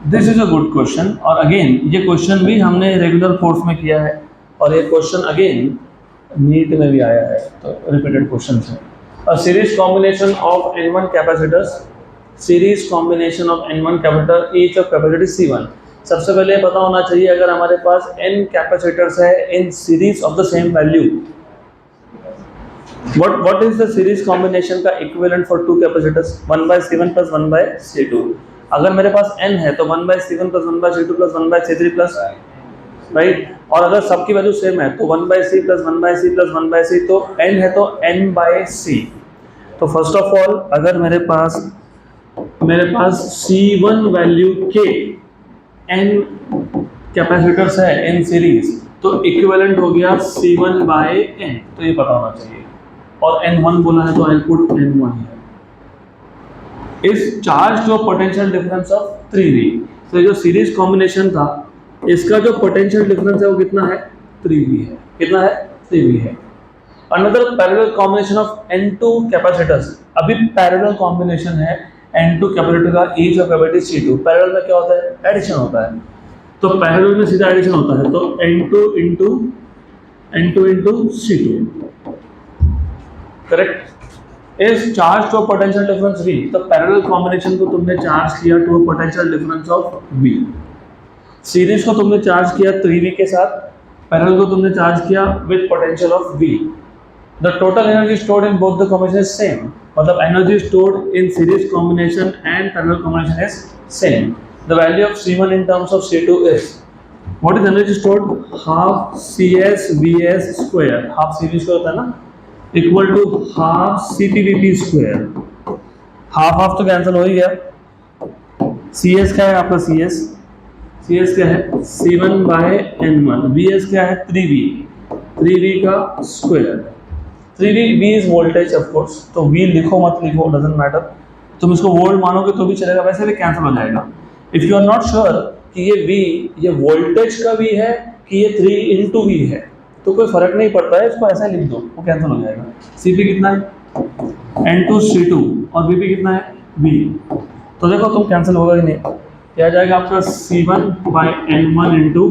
This is a good question, और again ये question भी हमने रेगुलर कोर्स में किया है, और ये क्वेश्चन अगेन नीट में भी आया है, तो रिपीटेड क्वेश्चन है। A series combination of N1 capacitors, series combination of N1 capacitor, each of capacity C1। सबसे पहले पता होना चाहिए अगर हमारे पास n कैपेसिटर्स है in series of the same value, what is the series combination का equivalent for two capacitors? 1/C1 plus 1/C2। अगर मेरे पास n है तो 1/C1 plus 1/C2 plus 1/C3 plus, right, और अगर सबकी वैल्यू सेम है तो 1/C plus 1/C plus 1/C, तो n है तो n/C। तो फर्स्ट ऑफ ऑल अगर मेरे पास C1 वैल्यू के n कैपेसिटर्स है इन सीरीज, तो इक्विवेलेंट हो गया C1/n, तो ये पता होना चाहिए। और N1 बोला है तो आई पुट N1 है। इस charge to potential difference of 3V, तो जो सीरीज कॉम्बिनेशन था इसका जो पोटेंशियल डिफरेंस है वो कितना है? 3V है। कितना है? 3V है। Another parallel combination of N2 capacitors, अभी पैरेलल कॉम्बिनेशन है N2 कैपेसिटर का each of capacity C2। Parallel में क्या होता है? एडिशन होता है, तो पैरेलल में सीधा एडिशन होता है, तो N2 into C2, correct. Is charge to potential difference V, तो पैरेलल कॉम्बिनेशन को तुमने चार्ज किया to potential difference of V, series को तुमने चार्ज किया 3V के साथ, पैरेलल को तुमने चार्ज किया with potential of V। The total energy stored in both the combination is same, मतलब energy stored in series combination and parallel combination is same. The value of C1 in terms of C2 is, what is energy stored? half CS VS square, half CV square होता है ना, equal to half CPVP square. Half तो cancel हो ही गया। CS क्या है आपका? CS क्या है? C1/N1। VS क्या है? 3V का square. 3V is voltage of course, तो V लिखो मत लिखो, डजंट मैटर, तुम इसको वोल्ट मानोगे तो भी चलेगा, वैसे भी कैंसिल हो जाएगा। If you are not sure कि ये V ये वोल्टेज का V है कि ये 3 into V है, तो कोई फर्क नहीं पड़ता है, इसको ऐसा लिख दो, वो कैंसिल हो जाएगा। CP कितना है? N2 C2, और VP कितना है? V। तो देखो तुम कैंसिल होगा कि नहीं, क्या आ जाएगा आपका? C1/N1 into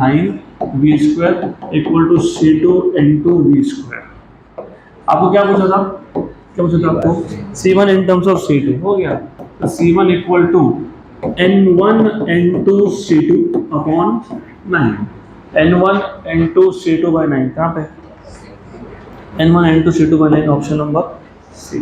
9V square equal to C2 into V square। आपको क्या पूछा था? आपको C1 in terms of C2 हो गया, तो C1 equal to N1 N2 C2 upon 9। N1 N2 C2/9 कहाँ पे? N1 N2 C2/9 option number C।